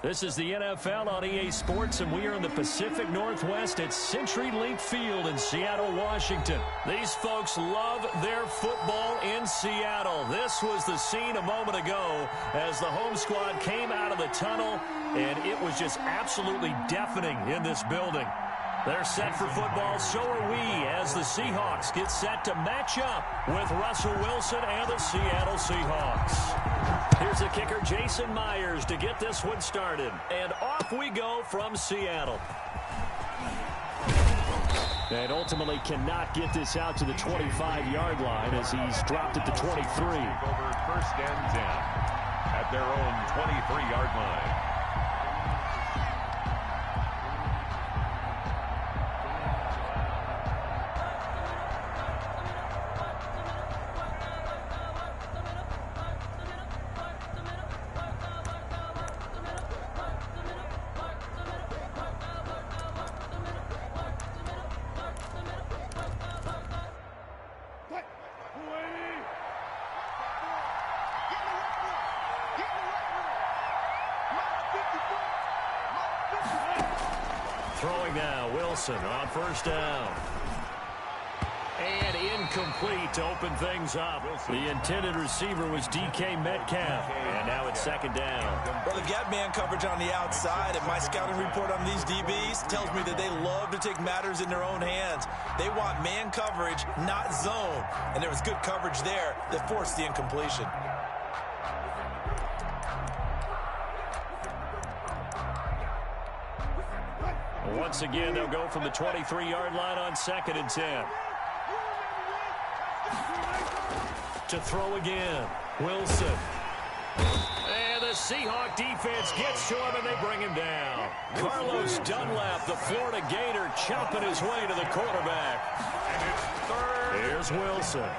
This is the NFL on EA Sports, and we are in the Pacific Northwest at CenturyLink Field in Seattle, Washington. These folks love their football in Seattle. This was the scene a moment ago as the home squad came out of the tunnel, and it was just absolutely deafening in this building. They're set for football, so are we, as the Seahawks get set to match up with Russell Wilson and the Seattle Seahawks. Here's the kicker, Jason Myers, to get this one started. And off we go from Seattle. And ultimately cannot get this out to the 25-yard line as he's dropped it to 23. Over first and 10 at their own 23-yard line. Throwing now, Wilson on first down. And incomplete to open things up. The intended receiver was DK Metcalf. And now it's second down. Well, they've got man coverage on the outside, and my scouting report on these DBs tells me that they love to take matters in their own hands. They want man coverage, not zone. And there was good coverage there that forced the incompletion. Once again, they'll go from the 23-yard line on second and 10. To throw again, Wilson. And the Seahawk defense gets to him, and they bring him down. Carlos Dunlap, the Florida Gator, chopping his way to the quarterback. Here's Wilson.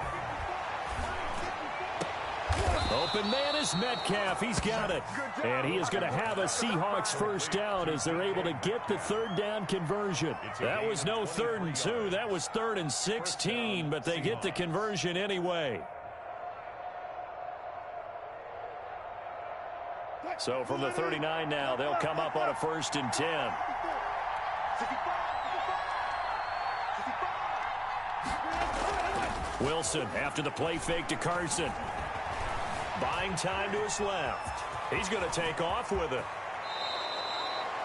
Open man is Metcalf. He's got it. And he is going to have a Seahawks first down as they're able to get the third down conversion. That was no 3rd and 2. That was 3rd and 16, but they get the conversion anyway. So from the 39 now, they'll come up on a 1st and 10. Wilson after the play fake to Carson. Buying time to his left. He's going to take off with it.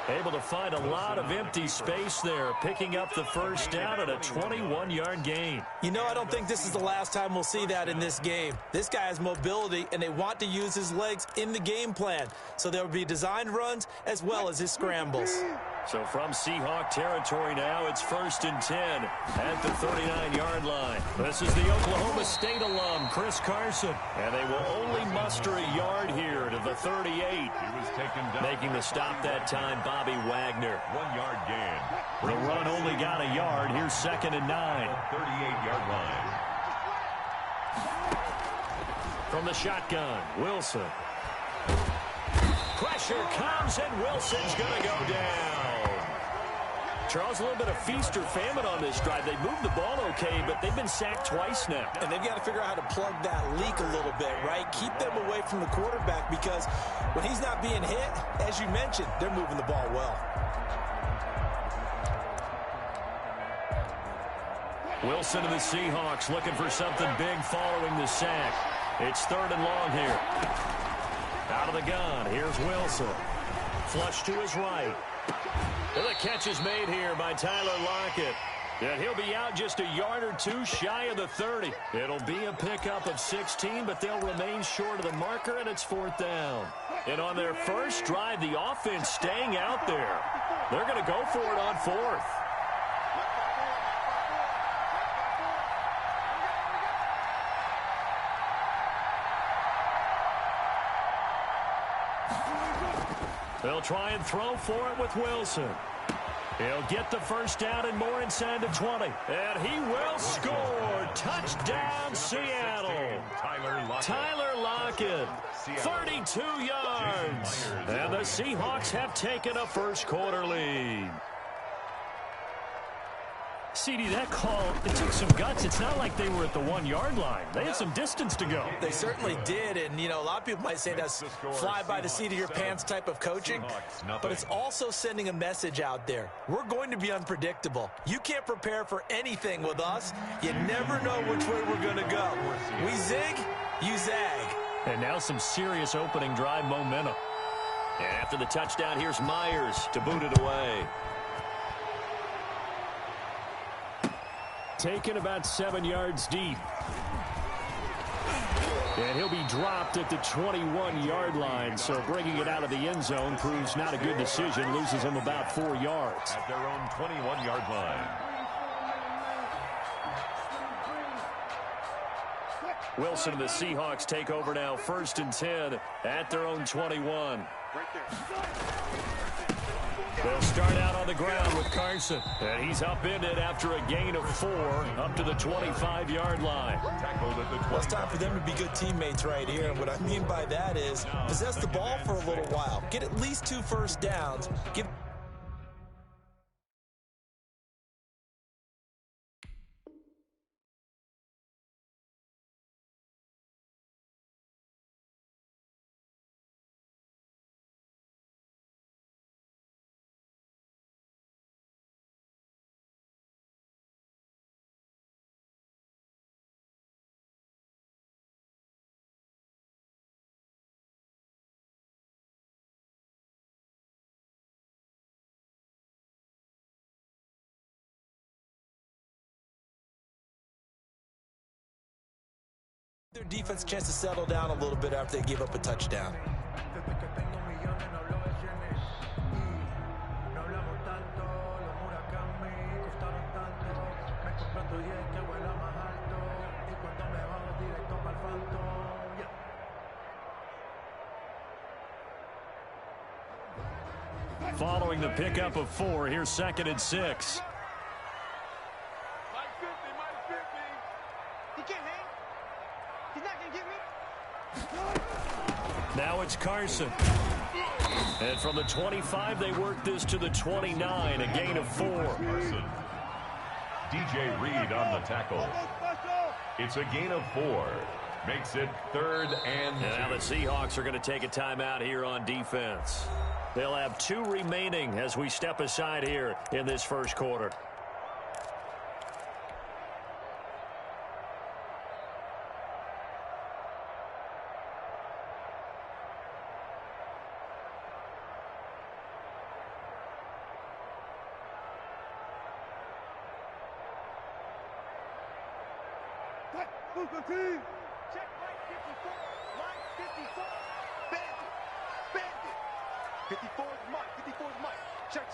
Able to find a lot of empty space there, picking up the first down at a 21-yard gain. You know, I don't think this is the last time we'll see that in this game. This guy has mobility, and they want to use his legs in the game plan. So there will be designed runs as well as his scrambles. So from Seahawk territory now, it's 1st and 10 at the 39-yard line. This is the Oklahoma State alum, Chris Carson. And they will only muster a yard here to the 38. He was taken down. Making the stop that time, Bobby Wagner. 1-yard gain. The run only got a yard. Here's 2nd and 9. 38-yard line. From the shotgun, Wilson. Pressure comes, and Wilson's going to go down. Charles, a little bit of feast or famine on this drive. They moved the ball okay, but they've been sacked twice now. And they've got to figure out how to plug that leak a little bit, right? Keep them away from the quarterback because when he's not being hit, as you mentioned, they're moving the ball well. Wilson and the Seahawks looking for something big following the sack. It's 3rd and long here. Out of the gun, here's Wilson. Flush to his right. And the catch is made here by Tyler Lockett. And he'll be out just a yard or two shy of the 30. It'll be a pickup of 16, but they'll remain short of the marker, and it's 4th down. And on their first drive, the offense staying out there. They're going to go for it on 4th. They'll try and throw for it with Wilson. He'll get the first down and more inside the 20. And he will score. Touchdown, Seattle. Tyler Lockett, 32 yards. And the Seahawks have taken a first quarter lead. CD, that call, it took some guts. It's not like they were at the 1-yard line. They had some distance to go. They certainly did, and, you know, a lot of people might say that's fly by the seat of your pants type of coaching, but it's also sending a message out there. We're going to be unpredictable. You can't prepare for anything with us. You never know which way we're going to go. We zig, you zag. And now some serious opening drive momentum. And after the touchdown, here's Myers to boot it away. Taken about 7 yards deep. And he'll be dropped at the 21-yard line, so bringing it out of the end zone proves not a good decision, loses him about 4 yards. At their own 21-yard line. Wilson and the Seahawks take over now, 1st and 10 at their own 21. They'll start out on the ground with Carson. And he's upended after a gain of 4 up to the 25-yard line. Well, it's time for them to be good teammates right here. And what I mean by that is possess the ball for a little while. Get at least 2 first downs. Give their defense a chance to settle down a little bit after they give up a touchdown. Following the pickup of 4, here's 2nd and 6. Now it's Carson. And from the 25, they work this to the 29, a gain of 4. Carson. DJ Reed on the tackle. It's a gain of 4. Makes it 3rd and 2. And now the Seahawks are going to take a timeout here on defense. They'll have 2 remaining as we step aside here in this first quarter. Check right 54, line 54, bandit. 54 is Mike, 54 is Mike. Check,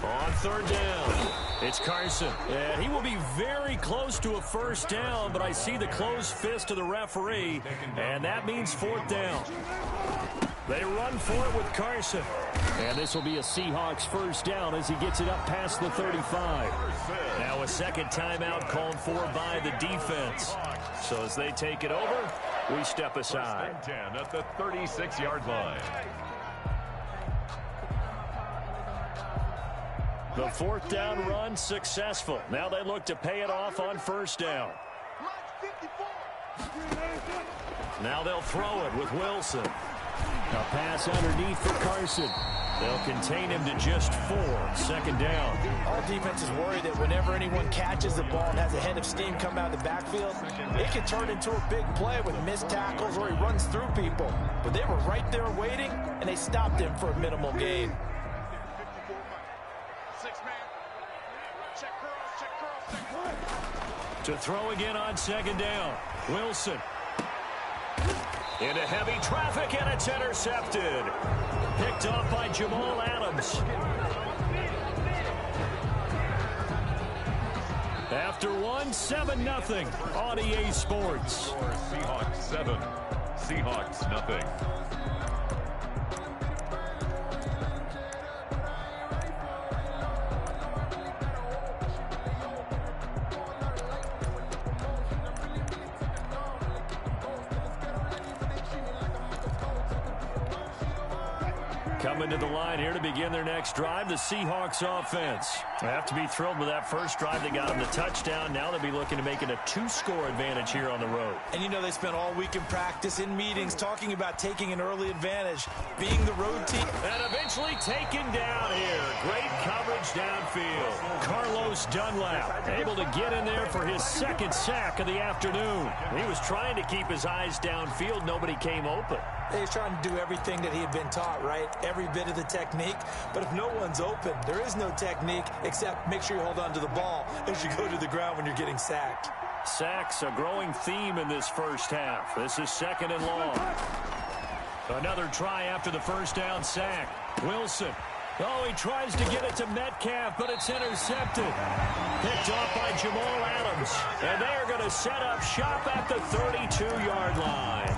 On 3rd down, it's Carson. And he will be very close to a first down, but I see the closed fist of the referee, and that means 4th down. They run for it with Carson. And this will be a Seahawks first down as he gets it up past the 35. Now a second timeout called for by the defense. So as they take it over, we step aside. 10 at the 36-yard line. The 4th down run successful. Now they look to pay it off on first down. Now they'll throw it with Wilson. A pass underneath for Carson. They'll contain him to just 4. 2nd down. All defenses worry that whenever anyone catches the ball and has a head of steam come out of the backfield, it can turn into a big play with missed tackles or he runs through people. But they were right there waiting, and they stopped him for a minimal gain. To throw again on 2nd down. Wilson. Into heavy traffic, and it's intercepted. Picked off by Jamal Adams. After 1, 7-0 on EA Sports. Seahawks 7, Seahawks nothing. Coming to the line here to begin their next drive, the Seahawks offense. They have to be thrilled with that first drive. They got them the touchdown. Now they'll be looking to make it a 2-score advantage here on the road. And you know they spent all week in practice, in meetings, talking about taking an early advantage, being the road team. And eventually taken down here. Great coverage downfield. Carlos Dunlap able to get in there for his second sack of the afternoon. He was trying to keep his eyes downfield. Nobody came open. He was trying to do everything that he had been taught, right? Every bit of the technique. But if no one's open, there is no technique except make sure you hold on to the ball as you go to the ground when you're getting sacked. Sacks, a growing theme in this first half. This is 2nd and long. Another try after the first down sack. Wilson. Oh, he tries to get it to Metcalf, but it's intercepted. Picked off by Jamal Adams. And they're going to set up shop at the 32-yard line.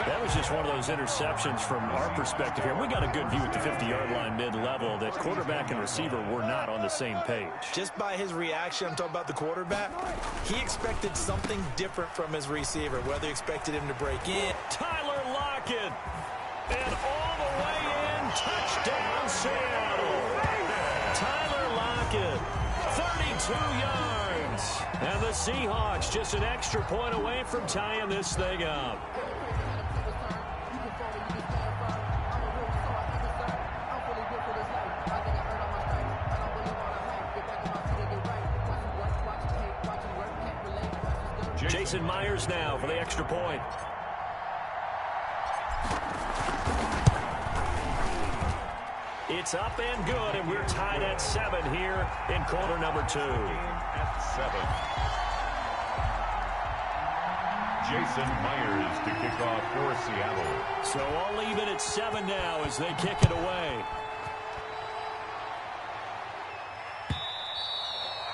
That was just one of those interceptions from our perspective here. We got a good view at the 50-yard line mid-level that quarterback and receiver were not on the same page. Just by his reaction, I'm talking about the quarterback, he expected something different from his receiver, whether he expected him to break in. Tyler Lockett. And all the way in, touchdown Seattle. Tyler Lockett, 32 yards. And the Seahawks just an extra point away from tying this thing up. Jason Myers now for the extra point. It's up and good, and we're tied at 7 here in quarter number 2. At 7. Jason Myers to kick off for Seattle. So I'll leave it at 7 now as they kick it away.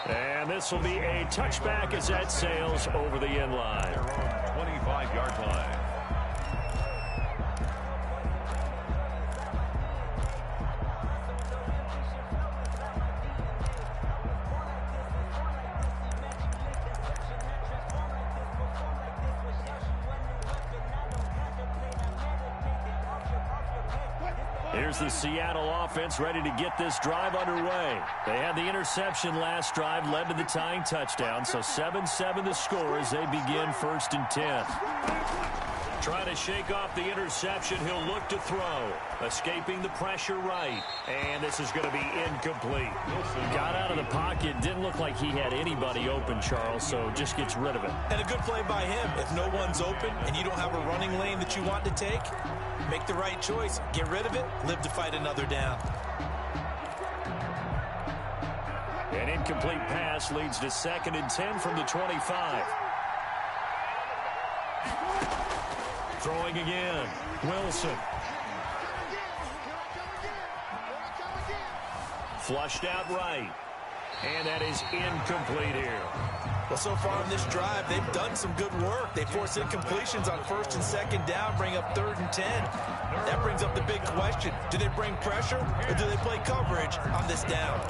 And this will be a touchback as that sails over the end line. Their own 25-yard line. Here's the Seattle offense ready to get this drive underway. They had the interception last drive, led to the tying touchdown. So 7-7 the score as they begin 1st and 10. Trying to shake off the interception. He'll look to throw. Escaping the pressure right. And this is going to be incomplete. Got out of the pocket. Didn't look like he had anybody open, Charles, so just gets rid of it. And a good play by him. If no one's open and you don't have a running lane that you want to take, make the right choice. Get rid of it. Live to fight another down. An incomplete pass leads to 2nd and 10 from the 25. Throwing again. Wilson. Flushed out right. And that is incomplete here. Well, so far on this drive, they've done some good work. They force incompletions on 1st and 2nd down, bring up 3rd and 10. That brings up the big question. Do they bring pressure or do they play coverage on this down?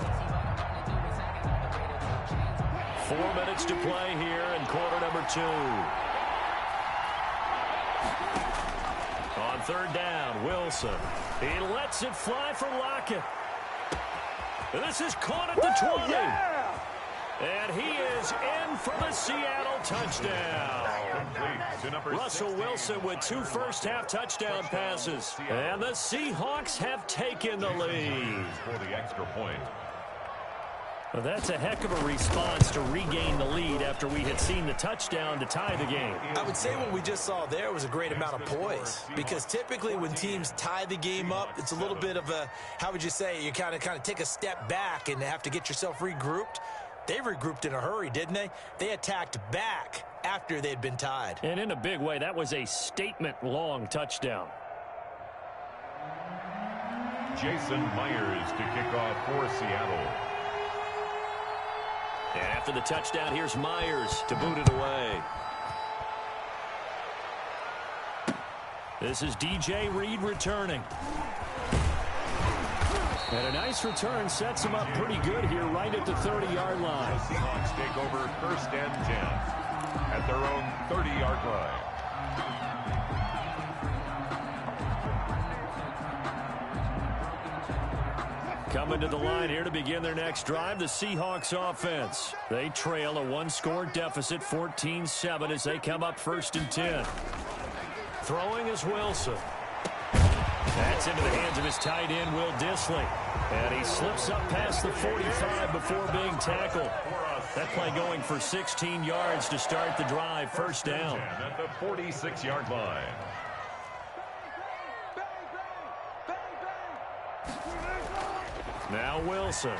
4 minutes to play here in quarter number 2. On 3rd down, Wilson. He lets it fly for Lockett. And this is caught at the 20. Yeah! And he is in for the Seattle touchdown. Russell Wilson with 2 first-half touchdown passes. And the Seahawks have taken the lead. For the extra point. Well, that's a heck of a response to regain the lead after we had seen the touchdown to tie the game. I would say what we just saw there was a great amount of poise, because typically when teams tie the game up, it's a little bit of a, how would you say, you kind of take a step back and have to get yourself regrouped. They regrouped in a hurry, didn't they? They attacked back after they'd been tied. And in a big way, that was a statement-long touchdown. Jason Myers to kick off for Seattle. And after the touchdown, here's Myers to boot it away. This is DJ Reed returning. And a nice return sets him up pretty good here right at the 30-yard line. The Seahawks take over 1st and 10 at their own 30-yard line. Coming to the line here to begin their next drive, the Seahawks offense. They trail a one-score deficit, 14-7, as they come up 1st and 10. Throwing is Wilson. That's into the hands of his tight end, Will Dissly. And he slips up past the 45 before being tackled. That play going for 16 yards to start the drive. 1st down. At the 46-yard line. Now Wilson.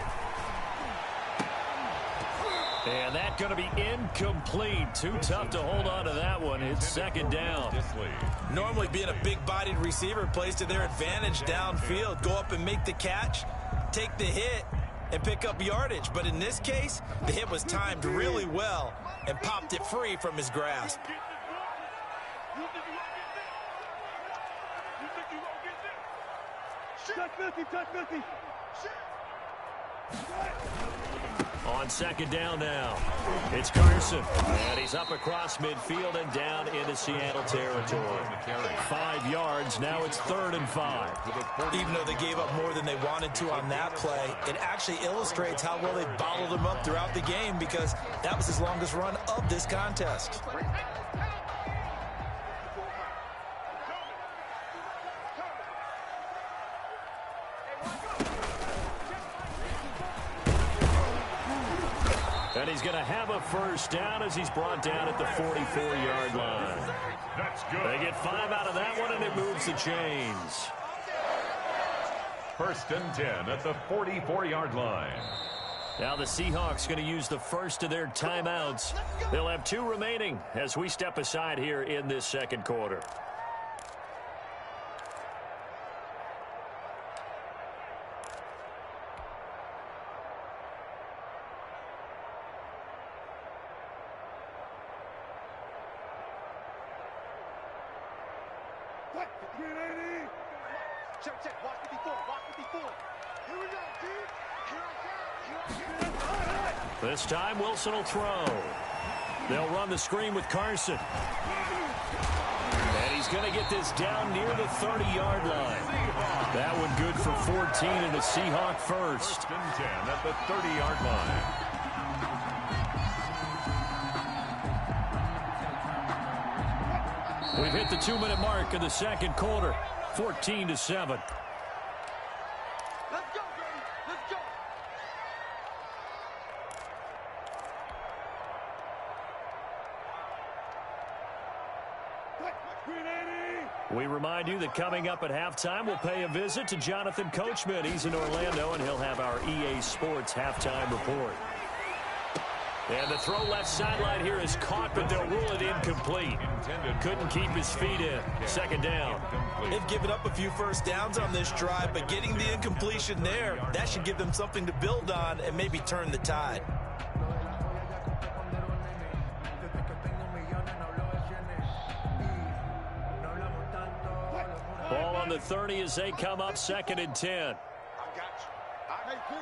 And that's going to be incomplete. Too tough to hold on to that one. It's 2nd down. Normally being a big-bodied receiver plays to their advantage downfield. Go up and make the catch, take the hit, and pick up yardage. But in this case, the hit was timed really well and popped it free from his grasp. On 2nd down now, it's Carson. And he's up across midfield and down into Seattle territory. 5 yards, now it's 3rd and 5. Even though they gave up more than they wanted to on that play, it actually illustrates how well they bottled them up throughout the game, because that was his longest run of this contest. And he's going to have a 1st down as he's brought down at the 44-yard line. That's good. They get 5 out of that one, and it moves the chains. 1st and 10 at the 44-yard line. Now the Seahawks going to use the first of their timeouts. They'll have 2 remaining as we step aside here in this 2nd quarter. Check. Watch 54. Here we go, dude. This time Wilson will throw. They'll run the screen with Carson. And he's going to get this down near the 30-yard line. That one good for 14 and a Seahawk first. 1st and 10 at the 30-yard line. We've hit the 2-minute mark in the 2nd quarter. 14-7. Let's go, baby. Let's go. We remind you that coming up at halftime, we'll pay a visit to Jonathan Coachman. He's in Orlando, and he'll have our EA Sports halftime report. And the throw left sideline here is caught, but they'll rule it incomplete. Couldn't keep his feet in. 2nd down. They've given up a few 1st downs on this drive, but getting the incompletion there, that should give them something to build on and maybe turn the tide. Ball on the 30 as they come up 2nd and 10. I got you. Hey, 0.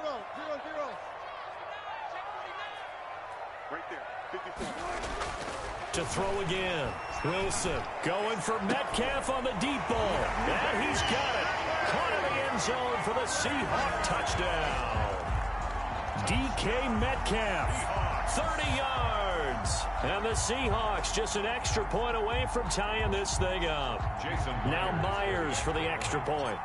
Right there. 54. To throw again. Wilson going for Metcalf on the deep ball. And he's got it. Caught in the end zone for the Seahawk touchdown. DK Metcalf, 30 yards. And the Seahawks just an extra point away from tying this thing up. Now Myers for the extra point.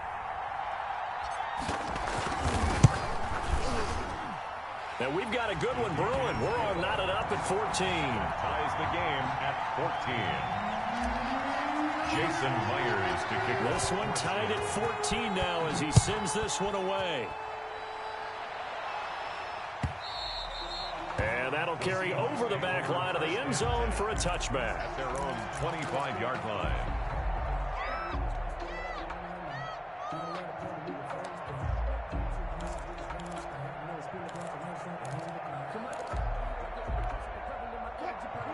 And we've got a good one brewing. We're all knotted up at 14. Ties the game at 14. Jason Myers to kick off. This one tied at 14 now as he sends this one away. And that'll carry over the back line of the end zone for a touchback. At their own 25-yard line.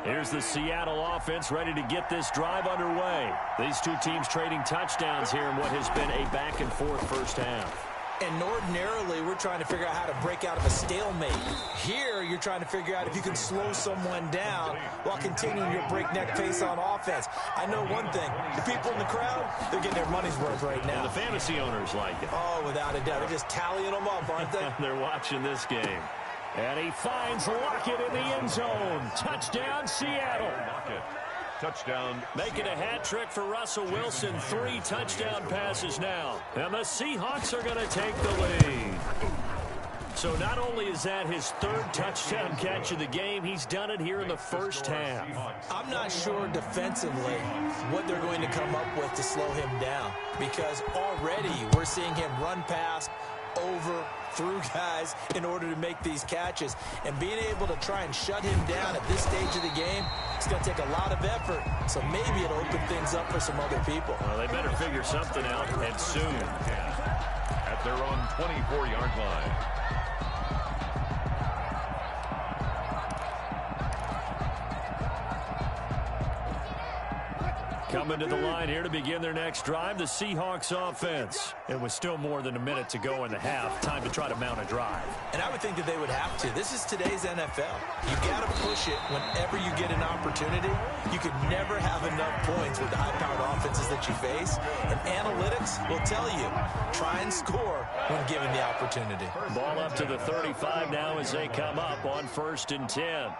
Here's the Seattle offense ready to get this drive underway. These 2 teams trading touchdowns here in what has been a back-and-forth 1st half. And ordinarily, we're trying to figure out how to break out of a stalemate. Here, you're trying to figure out if you can slow someone down while continuing your breakneck pace on offense. I know one thing. The people in the crowd, they're getting their money's worth right now. And the fantasy owners like it. Oh, without a doubt. They're just tallying them up, aren't they? They're watching this game. And he finds Lockett in the end zone. Touchdown, Seattle. Touchdown. Making a hat trick for Russell Wilson. 3 touchdown passes now. And the Seahawks are going to take the lead. So not only is that his 3rd touchdown catch of the game, he's done it here in the first half. I'm not sure defensively what they're going to come up with to slow him down, because already we're seeing him run past, over, through guys in order to make these catches. And being able to try and shut him down at this stage of the game, it's going to take a lot of effort. So maybe it'll open things up for some other people. Well, they better figure something out, and soon. At their own 24-yard line. Coming to the line here to begin their next drive, the Seahawks offense. It was still more than a minute to go in the half. Time to try to mount a drive. And I would think that they would have to. This is today's NFL. You got to push it whenever you get an opportunity. You could never have enough points with the high-powered offenses that you face. And analytics will tell you, try and score when given the opportunity. Ball up to the 35 now as they come up on 1st and 10.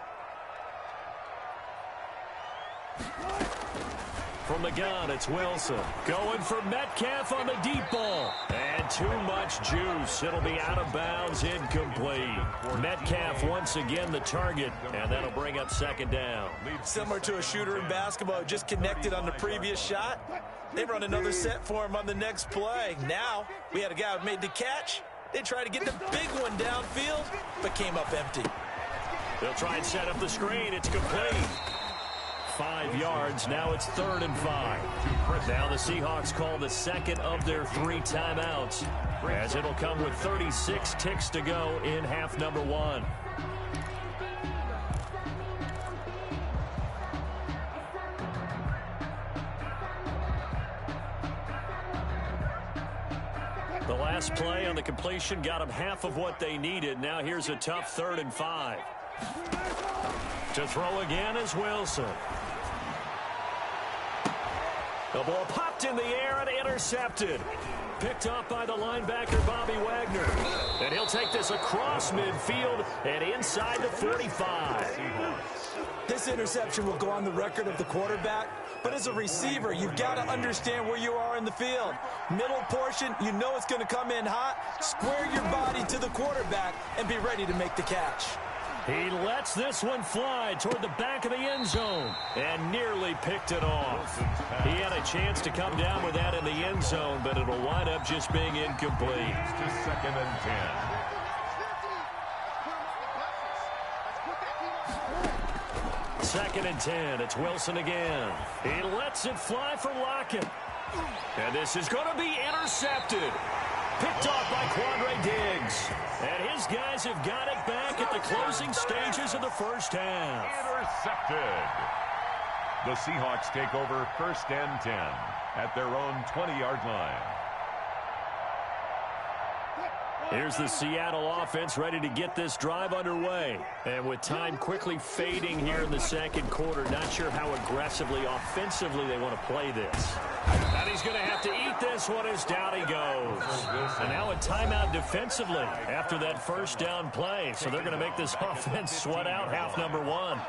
From the gun, it's Wilson. Going for Metcalf on the deep ball. And too much juice. It'll be out of bounds, incomplete. Metcalf once again the target, and that'll bring up 2nd down. Similar to a shooter in basketball, just connected on the previous shot. They run another set for him on the next play. Now, we had a guy who made the catch. They tried to get the big one downfield, but came up empty. They'll try and set up the screen. It's complete. 5 yards. Now it's 3rd and 5. Now the Seahawks call the second of their 3 timeouts, as it'll come with 36 ticks to go in half number 1. The last play on the completion got them half of what they needed. Now here's a tough 3rd and 5. To throw again is Wilson. The ball popped in the air and intercepted. Picked up by the linebacker, Bobby Wagner. And he'll take this across midfield and inside the 45. This interception will go on the record of the quarterback, but as a receiver, you've got to understand where you are in the field. Middle portion, you know it's going to come in hot. Square your body to the quarterback and be ready to make the catch. He lets this one fly toward the back of the end zone and nearly picked it off. He had a chance to come down with that in the end zone, but it'll wind up just being incomplete. To 2nd and 10. 2nd and 10. It's Wilson again. He lets it fly for Lockett. And this is going to be intercepted. Picked off by Quandre Diggs. And his guys have got it back at the closing stages of the first half. Intercepted. The Seahawks take over 1st and 10 at their own 20-yard line. Here's the Seattle offense ready to get this drive underway. And with time quickly fading here in the 2nd quarter, not sure how aggressively, offensively they want to play this. And he's going to have to eat this one as down he goes. And now a timeout defensively after that first down play. So they're going to make this offense sweat out half number 1.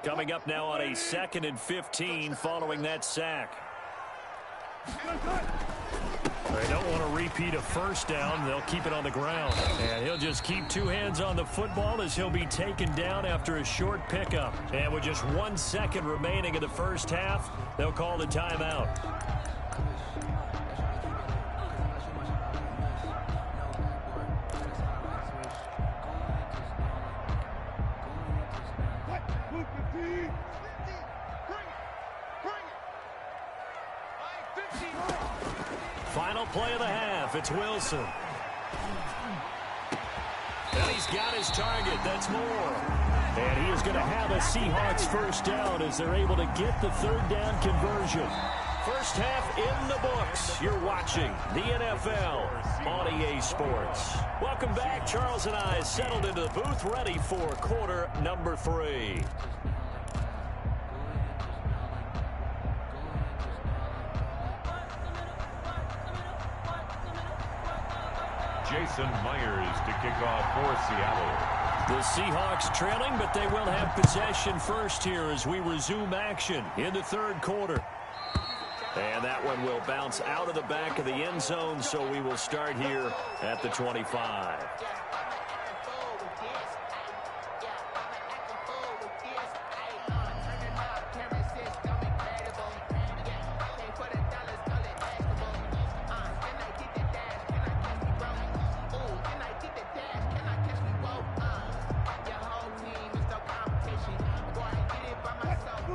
Coming up now on a 2nd and 15 following that sack. They don't want to repeat a first down. They'll keep it on the ground. And he'll just keep 2 hands on the football as he'll be taken down after a short pickup. And with just 1 second remaining in the first half, they'll call the timeout. Final play of the half. It's Wilson. And he's got his target. That's more. And he is going to have a Seahawks first down as they're able to get the 3rd down conversion. First half in the books. You're watching the NFL on EA Sports. Welcome back. Charles and I settled into the booth, ready for quarter number 3. Jason Myers to kick off for Seattle. The Seahawks trailing, but they will have possession first here as we resume action in the third quarter. And that one will bounce out of the back of the end zone, so we will start here at the 25.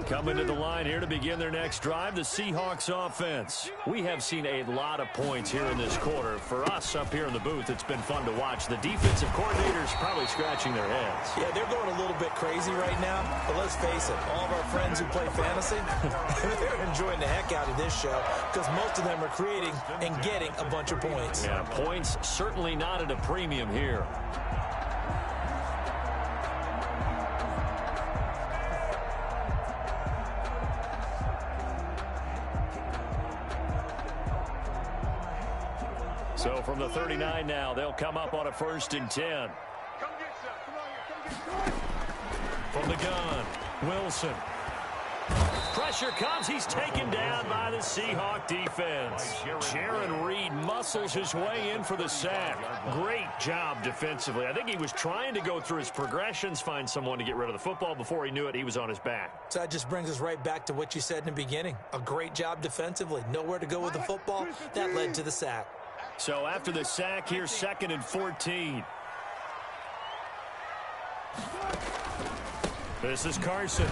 Coming to the line here to begin their next drive, the Seahawks offense. We have seen a lot of points here in this quarter. For us up here in the booth, it's been fun to watch. The defensive coordinators probably scratching their heads. Yeah, they're going a little bit crazy right now. But let's face it, all of our friends who play fantasy, they're enjoying the heck out of this show because most of them are creating and getting a bunch of points. Yeah, points certainly not at a premium here. So from the 39 now, they'll come up on a 1st and 10. From the gun, Wilson. Pressure comes. He's taken down by the Seahawk defense. Jaron Reed muscles his way in for the sack. Great job defensively. I think he was trying to go through his progressions, find someone to get rid of the football. Before he knew it, he was on his back. So that just brings us right back to what you said in the beginning. A great job defensively. Nowhere to go with the football. That led to the sack. So after the sack, here's 2nd and 14. This is Carson.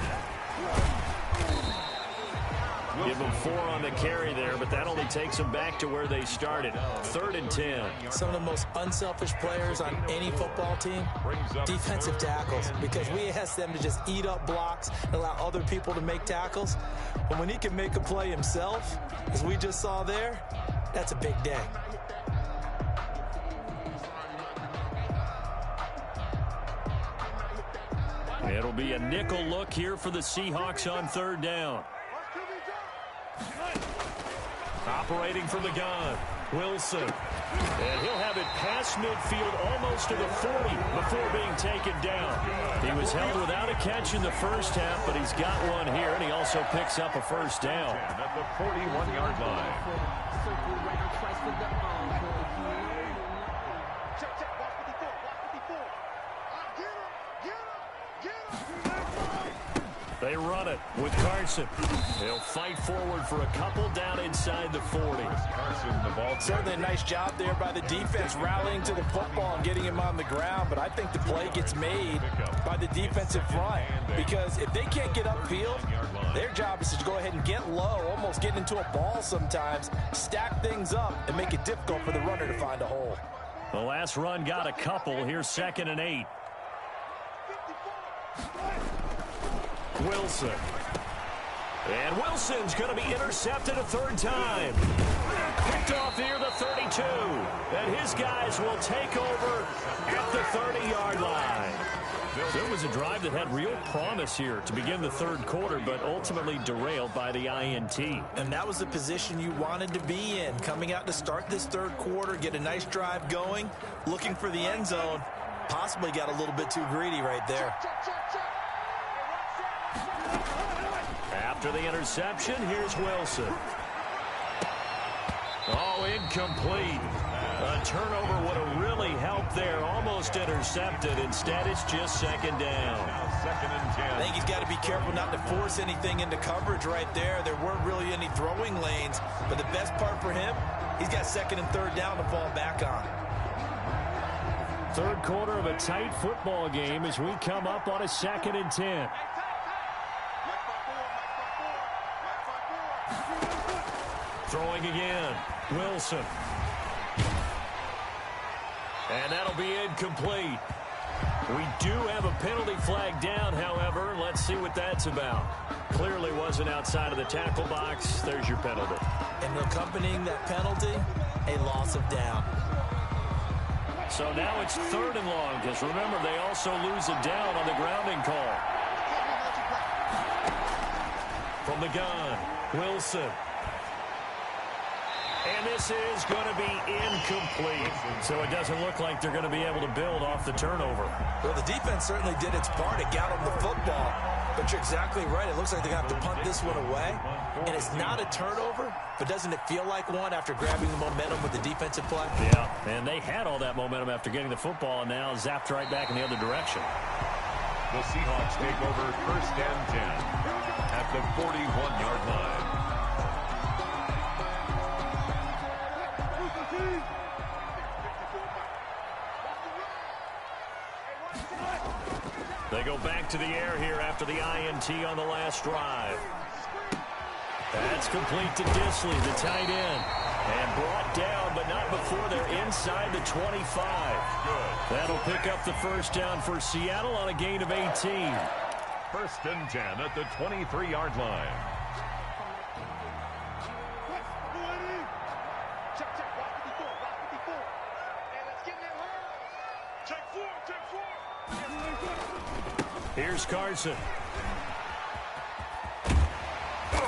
Give them 4 on the carry there, but that only takes them back to where they started. 3rd and 10. Some of the most unselfish players on any football team, defensive tackles, because we ask them to just eat up blocks and allow other people to make tackles. But when he can make a play himself, as we just saw there, that's a big day. It'll be a nickel look here for the Seahawks on 3rd down. Operating from the gun, Wilson. And he'll have it past midfield almost to the 40 before being taken down. He was held without a catch in the first half, but he's got one here, and he also picks up a 1st down. At the 41-yard line. They run it with Carson. He'll fight forward for a couple down inside the 40. Carson, the ball. Certainly a nice job there by the defense rallying to the football and getting him on the ground, but I think the play gets made by the defensive front because if they can't get upfield, their job is to go ahead and get low, almost get into a ball sometimes, stack things up, and make it difficult for the runner to find a hole. The last run got a couple. Here's 2nd and 8. Wilson. And Wilson's going to be intercepted a 3rd time. Picked off near the 32. And his guys will take over at the 30-yard line. So it was a drive that had real promise here to begin the 3rd quarter, but ultimately derailed by the INT. And that was the position you wanted to be in. Coming out to start this 3rd quarter, get a nice drive going, looking for the end zone. Possibly got a little bit too greedy right there. After the interception, here's Wilson. Oh, incomplete. A turnover would have really helped there. Almost intercepted. Instead, it's just 2nd down. Now 2nd and 10. I think he's got to be careful not to force anything into coverage right there. There weren't really any throwing lanes. But the best part for him, he's got 2nd and 3rd down to fall back on. 3rd quarter of a tight football game as we come up on a 2nd and 10. Throwing again, Wilson. And that'll be incomplete. We do have a penalty flag down, however. Let's see what that's about. Clearly wasn't outside of the tackle box. There's your penalty. And accompanying that penalty, a loss of down. So now it's 3rd and long, because remember, they also lose a down on the grounding call. From the gun, Wilson. And this is going to be incomplete. So it doesn't look like they're going to be able to build off the turnover. Well, the defense certainly did its part. It got them the football. But you're exactly right. It looks like they're going to have to punt this one away. And it's not a turnover, but doesn't it feel like one after grabbing the momentum with the defensive play? Yeah, and they had all that momentum after getting the football and now zapped right back in the other direction. The Seahawks take over 1st and 10 at the 41-yard line. They go back to the air here after the INT on the last drive. That's complete to Disley, the tight end. And brought down, but not before they're inside the 25. Good. That'll pick up the first down for Seattle on a gain of 18. 1st and 10 at the 23-yard line. Here's Carson.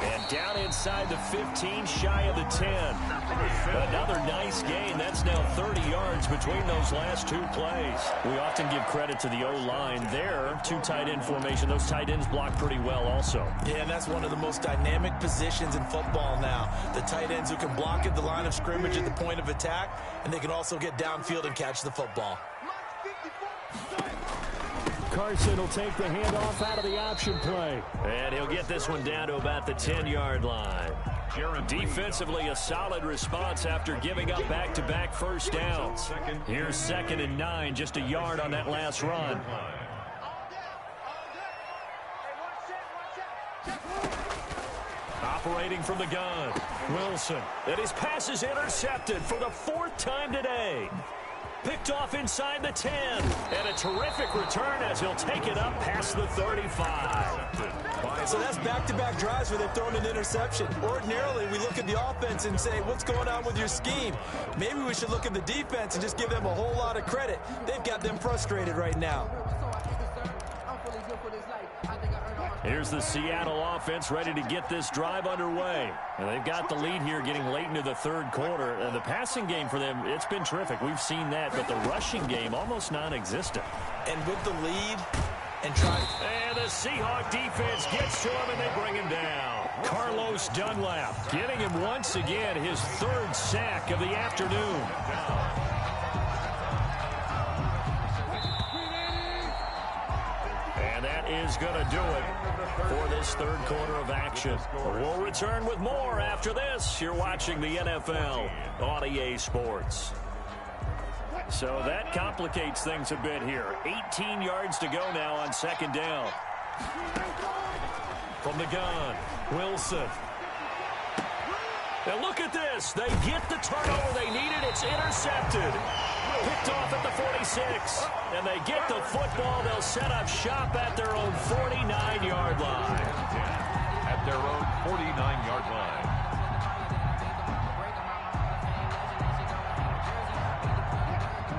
And down inside the 15, shy of the 10. Another nice gain. That's now 30 yards between those last 2 plays. We often give credit to the O-line there. 2 tight end formation. Those tight ends block pretty well also. Yeah, and that's one of the most dynamic positions in football now. The tight ends who can block at the line of scrimmage at the point of attack, and they can also get downfield and catch the football. Carson will take the handoff out of the option play. And he'll get this one down to about the 10-yard line. Defensively, a solid response after giving up back-to-back first downs. Here's 2nd and 9, just a yard on that last run. Operating from the gun, Wilson. And his pass is intercepted for the 4th time today. Picked off inside the 10. And a terrific return as he'll take it up past the 35. So that's back-to-back drives where they've thrown an interception. Ordinarily, we look at the offense and say, what's going on with your scheme? Maybe we should look at the defense and just give them a whole lot of credit. They've got them frustrated right now. Here's the Seattle offense ready to get this drive underway. And they've got the lead here getting late into the 3rd quarter. And the passing game for them, it's been terrific. We've seen that. But the rushing game, almost non-existent. And with the lead and trying... And the Seahawk defense gets to him, and they bring him down. Carlos Dunlap getting him once again his 3rd sack of the afternoon. And that is going to do it for this 3rd quarter of action. We'll return with more after this. You're watching the NFL on EA Sports. So that complicates things a bit here. 18 yards to go now on 2nd down. From the gun, Wilson. And look at this. They get the turnover they needed. It's intercepted. Picked off at the 46. And they get the football. They'll set up shop at their own 49-yard line. At their own 49-yard line.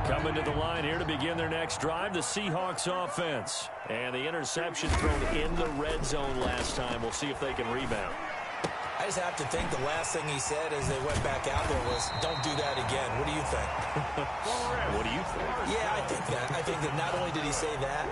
Coming to the line here to begin their next drive, the Seahawks offense. And the interception thrown in the red zone last time. We'll see if they can rebound. I just have to think the last thing he said as they went back out there was, don't do that again. What do you think? What do you think? Yeah, I think that. I think that not only did he say that,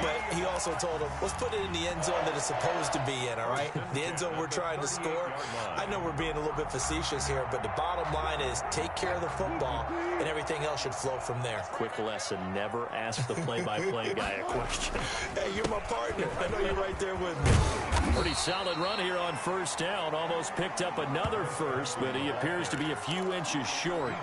but he also told him, let's put it in the end zone that it's supposed to be in, all right? The end zone we're trying to score. I know we're being a little bit facetious here, but the bottom line is take care of the football, and everything else should flow from there. Quick lesson, never ask the play-by-play guy a question. Hey, you're my partner. I know you're right there with me. Pretty solid run here on 1st down. Almost picked up another first, but he appears to be a few inches short.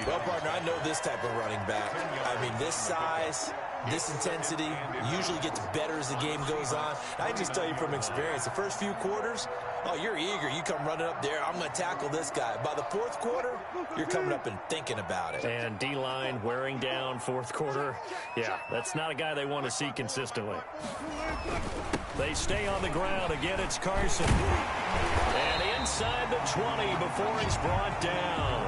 Well, partner, I know this type of running back. I mean, this size, this intensity, Usually gets better as the game goes on. I can just tell you from experience, the first few quarters, oh, you're eager. You come running up there, I'm going to tackle this guy. By the fourth quarter, you're coming up and thinking about it. And D-line wearing down fourth quarter. Yeah, that's not a guy they want to see consistently. They stay on the ground. Again, it's Carson. And inside the 20 before he's brought down.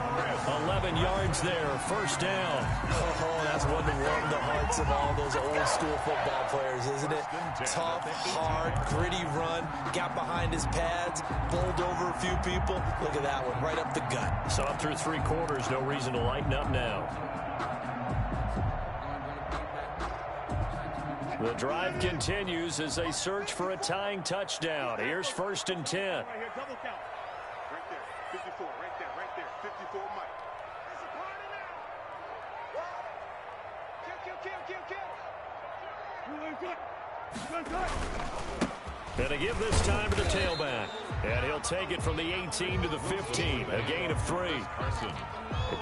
11 yards there, first down. Oh, that's one to warm the hearts of all those old school football players, isn't it? Tough, hard, gritty run, got behind his pads, bowled over a few people. Look at that one, right up the gut. So up through three quarters, no reason to lighten up now. The drive continues as they search for a tying touchdown. Here's 1st and 10. Right here, double count. Right there, 54, right there, 54, Mike. Gonna give this time to the tailback. And he'll take it from the 18 to the 15. A gain of 3.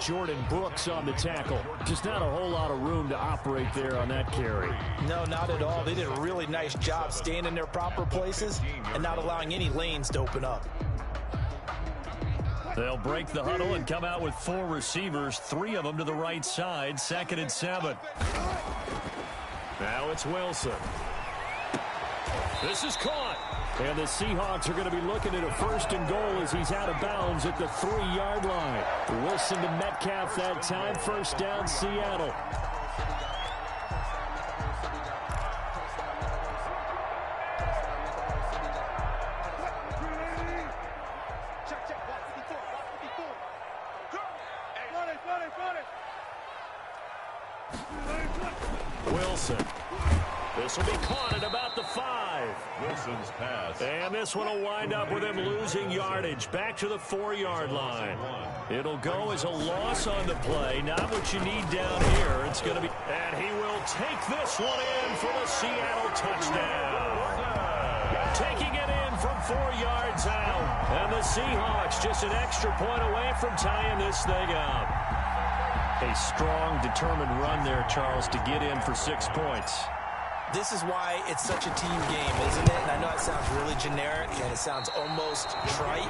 Jordan Brooks on the tackle. Just not a whole lot of room to operate there on that carry. No, not at all. They did a really nice job staying in their proper places and not allowing any lanes to open up. They'll break the huddle and come out with 4 receivers, 3 of them to the right side. 2nd and 7. Now it's Wilson. This is caught. And the Seahawks are going to be looking at a 1st and goal as he's out of bounds at the 3-yard line. Wilson to Metcalf that time. 1st down, Seattle. Wilson. This will be caught at about the 5. Wilson's pass. And this one will wind up with him losing yardage. Back to the 4-yard line. It'll go as a loss on the play. Not what you need down here. It's going to be... And he will take this one in for the Seattle touchdown. Taking it in from 4 yards out. And the Seahawks just an extra point away from tying this thing up. A strong, determined run there, Charles, to get in for 6 points. This is why it's such a team game, isn't it? And I know it sounds really generic and it sounds almost trite,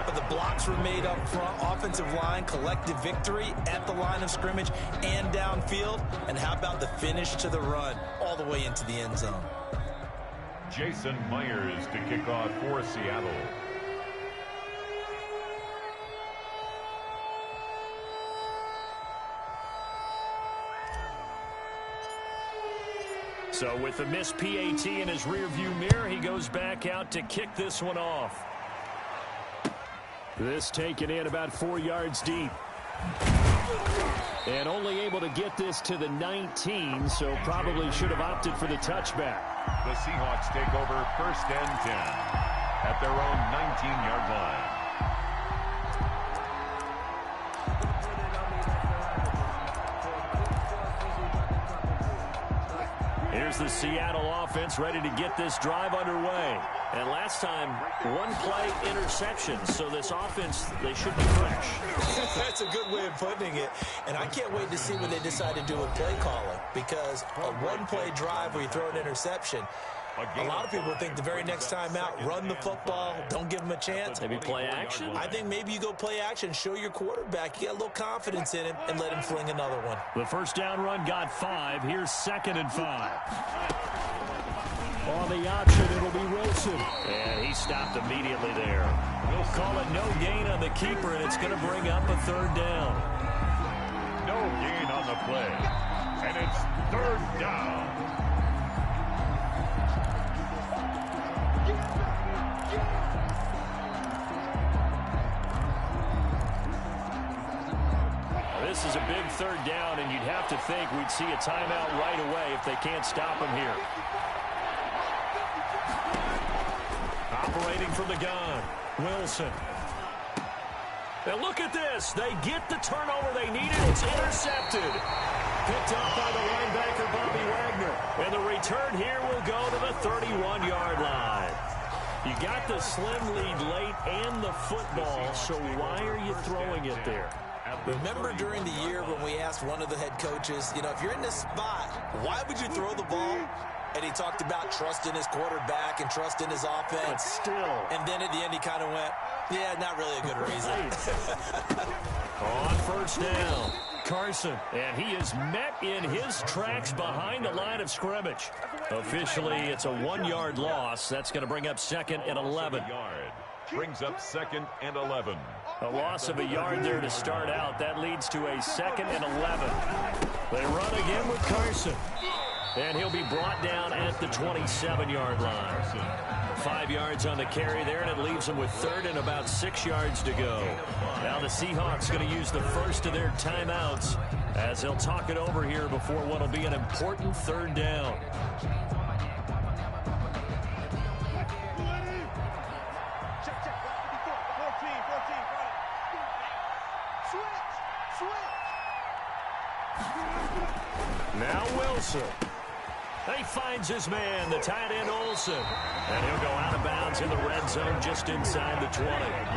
but the blocks were made up front, offensive line, collective victory at the line of scrimmage and downfield. And how about the finish to the run all the way into the end zone? Jason Myers to kick off for Seattle. So with the missed PAT in his rearview mirror, he goes back out to kick this one off. This taken in about 4 yards deep. And only able to get this to the 19, so probably should have opted for the touchback. The Seahawks take over 1st and 10 at their own 19-yard line. Here's the Seattle offense ready to get this drive underway. And last time, 1 play interception. So this offense, they should be fresh. That's a good way of putting it. And I can't wait to see what they decide to do with play calling. Because a 1-play drive where you throw an interception, a lot of people think the very next time out, run the football, don't give them a chance. Maybe play action? I think maybe you go play action, show your quarterback, you get a little confidence in him, and let him fling another one. The 1st down run got 5. Here's 2nd and 5. On the option, it'll be Wilson. And he stopped immediately there. We'll call it no gain on the keeper, and it's going to bring up a 3rd down. No gain on the play. And it's 3rd down. This is a big 3rd down, and you'd have to think we'd see a timeout right away if they can't stop him here. Operating from the gun, Wilson. And look at this. They get the turnover they needed. It's intercepted. Picked up by the linebacker, Bobby Wagner. And the return here will go to the 31-yard line. You got the slim lead late and the football, so why are you throwing it there? Remember during the year when we asked one of the head coaches, you know, if you're in this spot, why would you throw the ball? And he talked about trusting his quarterback and trusting his offense. But still. And then at the end, he kind of went, yeah, not really a good reason. On first down, Carson. And he is met in his tracks behind the line of scrimmage. Officially, it's a 1-yard loss. That's going to bring up 2nd and 11. Brings up 2nd and 11. A loss of a yard there to start out. That leads to a 2nd and 11. They run again with Carson. And he'll be brought down at the 27-yard line. 5 yards on the carry there, and it leaves them with 3rd and about 6 yards to go. Now the Seahawks going to use the first of their timeouts as they'll talk it over here before what will be an important 3rd down. Now Wilson. He finds his man, the tight end Olsen. And he'll go out of bounds in the red zone just inside the 20.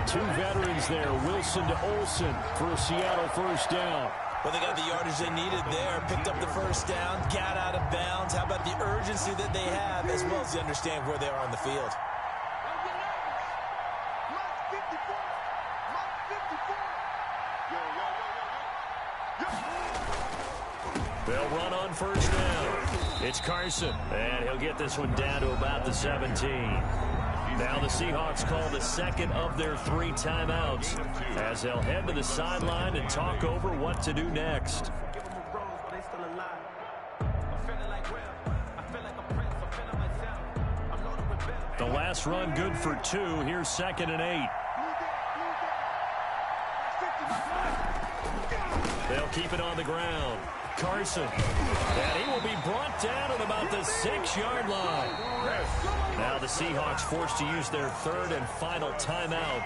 2 veterans there, Wilson to Olsen for a Seattle first down. Well, they got the yardage they needed there, picked up the first down, got out of bounds. How about the urgency that they have, as well as they understand where they are on the field? They'll run on first down. It's Carson, and he'll get this one down to about the 17. Now the Seahawks call the 2nd of their 3 timeouts as they'll head to the sideline and talk over what to do next. The last run good for 2. Here's 2nd and 8. They'll keep it on the ground. Carson. And he will be brought down at about the 6-yard line. Now the Seahawks forced to use their 3rd and final timeout.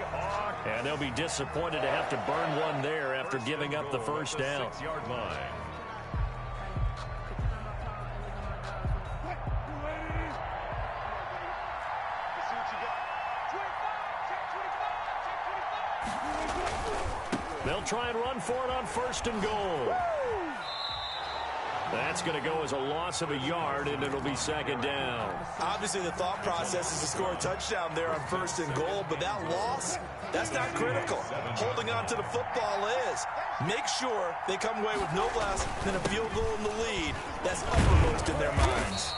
And they'll be disappointed to have to burn one there after giving up the first down. 6-yard line. They'll try and run for it on 1st and goal. That's going to go as a loss of a yard, and it'll be 2nd down. Obviously, the thought process is to score a touchdown there on 1st and goal, but that loss, that's not critical. Holding on to the football is. Make sure they come away with no less than a field goal in the lead. That's uppermost in their minds.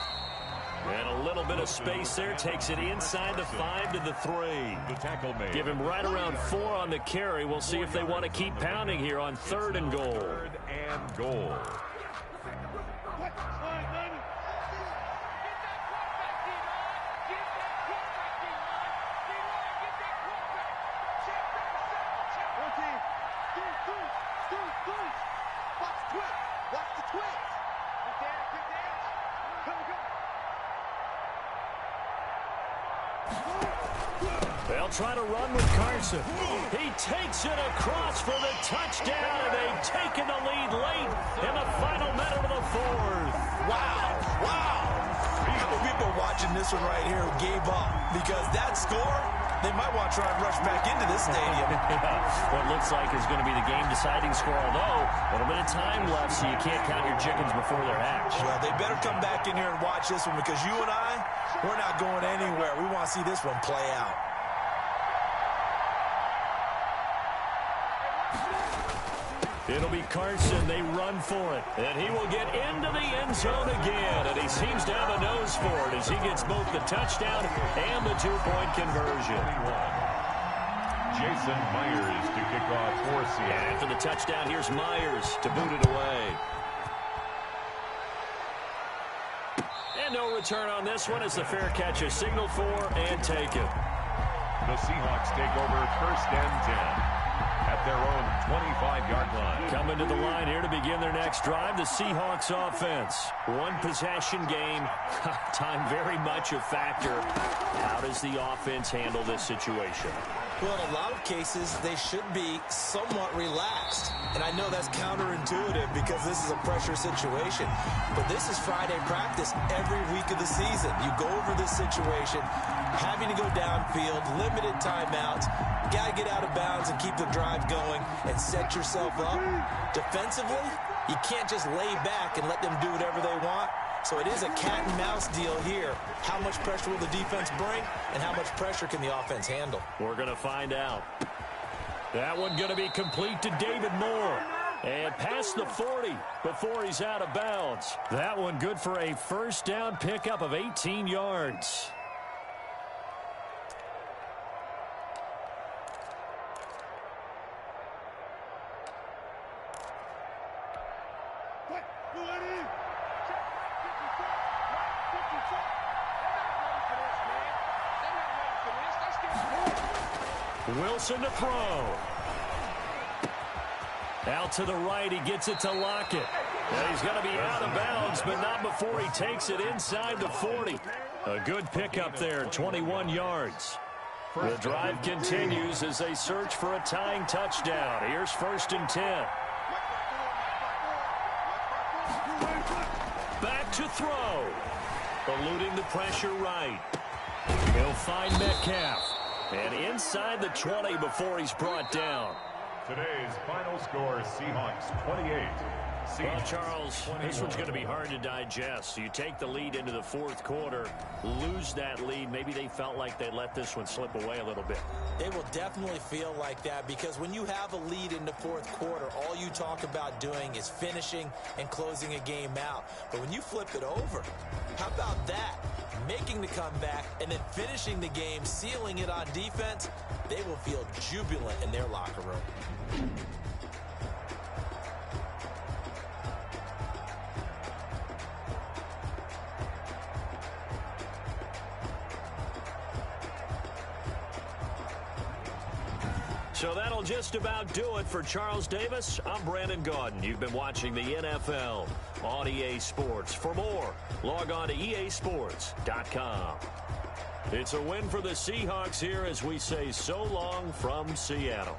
And a little bit of space there. Takes it inside the 5 to the 3. The tackle made. Give him right around 4 on the carry. We'll see if they want to keep pounding here on 3rd and goal. 3rd and goal. They'll try to run with Carson. He takes it across for the touchdown, and they've taken the lead late in the final minute of the 4th. Wow, wow. A couple people watching this one right here who gave up because that score, they might want to try and rush back into this stadium. What looks like is going to be the game-deciding score, although a little bit of time left, so you can't count your chickens before they're hatched. Well, they better come back in here and watch this one because you and I, we're not going anywhere. We want to see this one play out. It'll be Carson. They run for it. And he will get into the end zone again. And he seems to have a nose for it as he gets both the touchdown and the 2-point conversion. Jason Myers to kick off for Seattle. And after the touchdown, here's Myers to boot it away. And no return on this one as the fair catch is signaled for and taken. The Seahawks take over 1st and 10. At their own 25-yard line. Coming to the line here to begin their next drive, the Seahawks offense. 1 possession game. Time very much a factor. How does the offense handle this situation? Well, in a lot of cases, they should be somewhat relaxed. And I know that's counterintuitive because this is a pressure situation. But this is Friday practice every week of the season. You go over this situation, having to go downfield, limited timeouts, got to get out of bounds and keep the drive going and set yourself up. Defensively, you can't just lay back and let them do whatever they want. So it is a cat and mouse deal here. How much pressure will the defense bring, and how much pressure can the offense handle? We're going to find out. That one going to be complete to David Moore. And past the 40 before he's out of bounds. That one good for a first down pickup of 18 yards. Wilson to throw. Out to the right, he gets it to Lockett. And he's going to be out of bounds, but not before he takes it inside the 40. A good pickup there, 21 yards. The drive continues as they search for a tying touchdown. Here's 1st and 10. Back to throw. Eluding the pressure right. He'll find Metcalf. And inside the 20 before he's brought down. Today's final score, Seahawks 28. Well, Charles, this one's going to be hard to digest. You take the lead into the 4th quarter, lose that lead. Maybe they felt like they let this one slip away a little bit. They will definitely feel like that because when you have a lead in the 4th quarter, all you talk about doing is finishing and closing a game out. But when you flip it over, how about that? Making the comeback and then finishing the game, sealing it on defense, they will feel jubilant in their locker room. So that'll just about do it for Charles Davis. I'm Brandon Gaudin. You've been watching the NFL on EA Sports. For more, log on to easports.com. It's a win for the Seahawks here as we say so long from Seattle.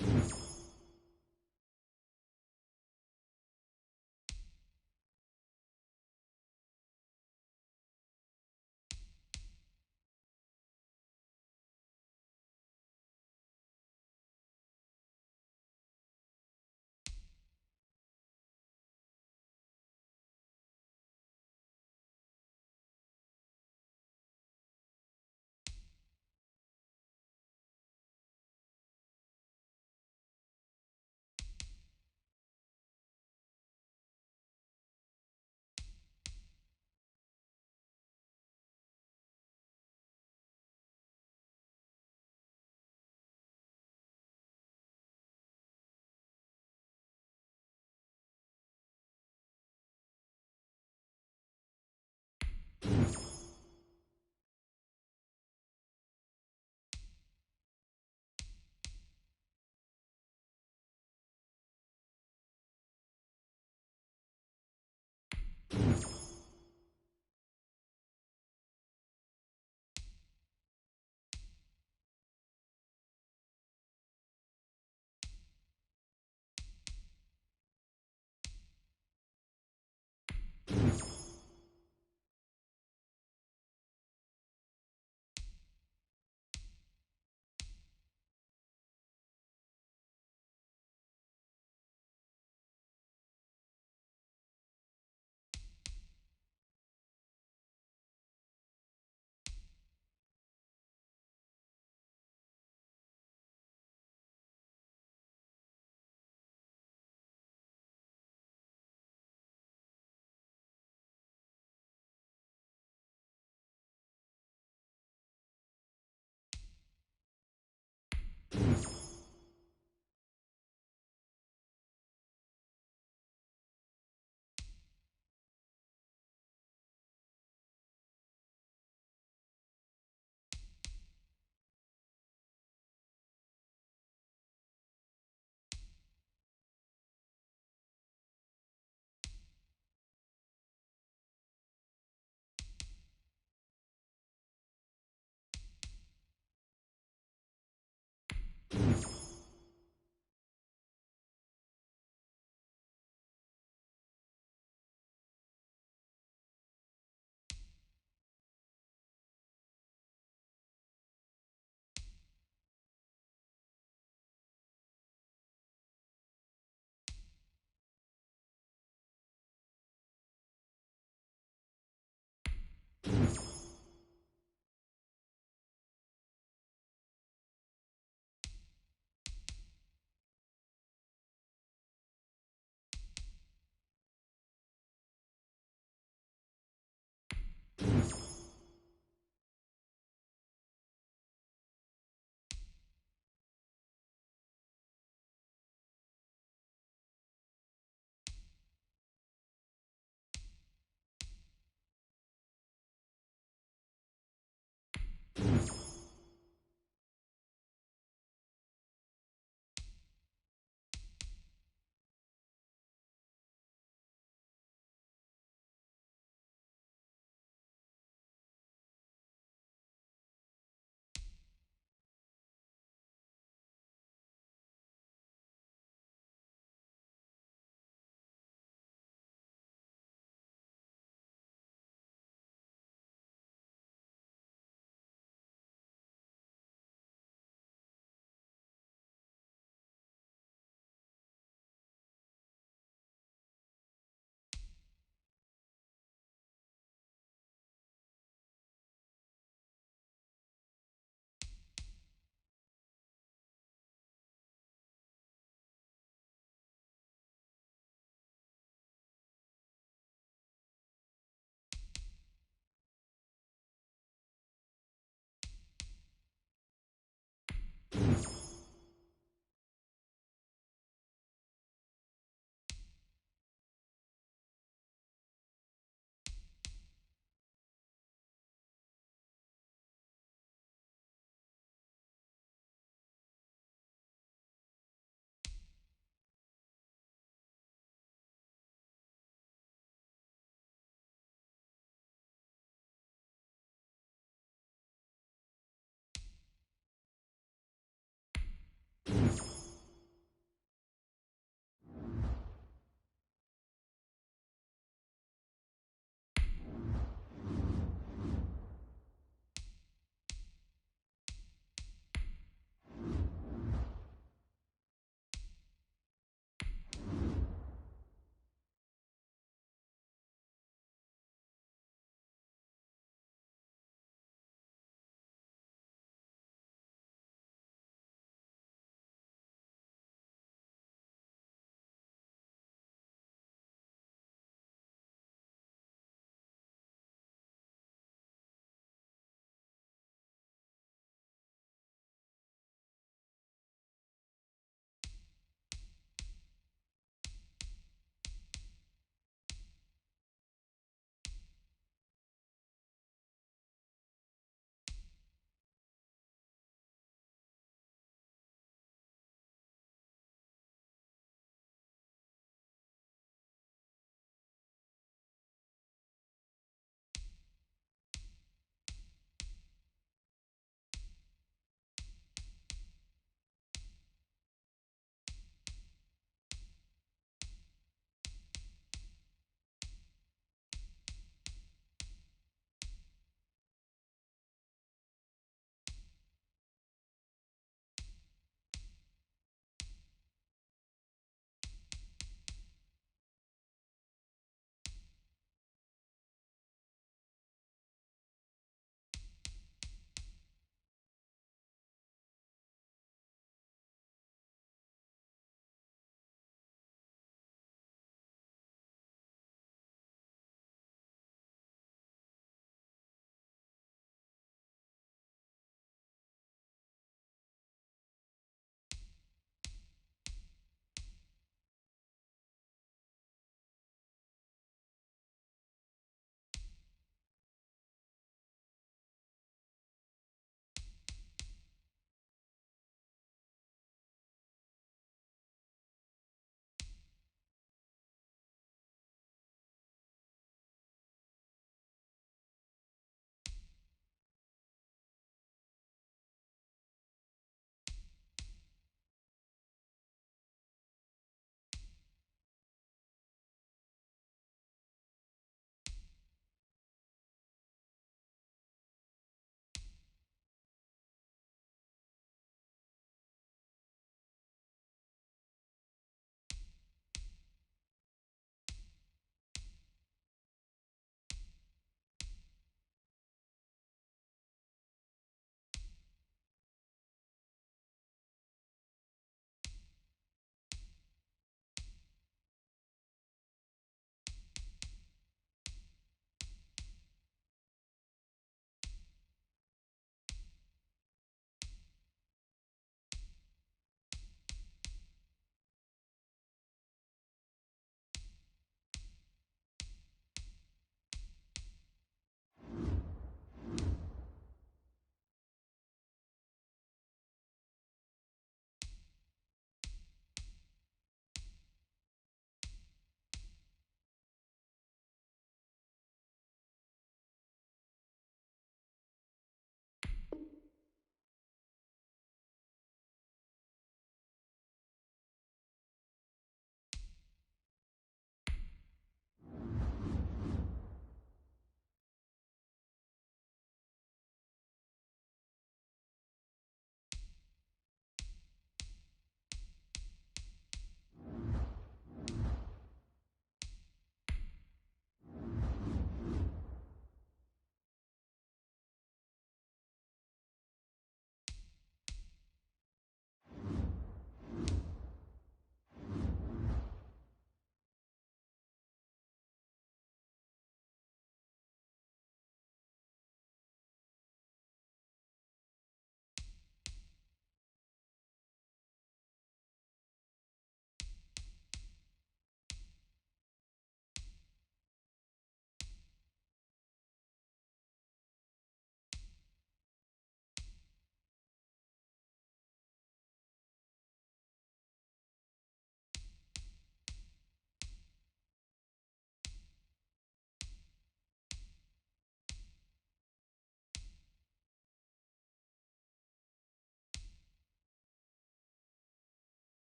You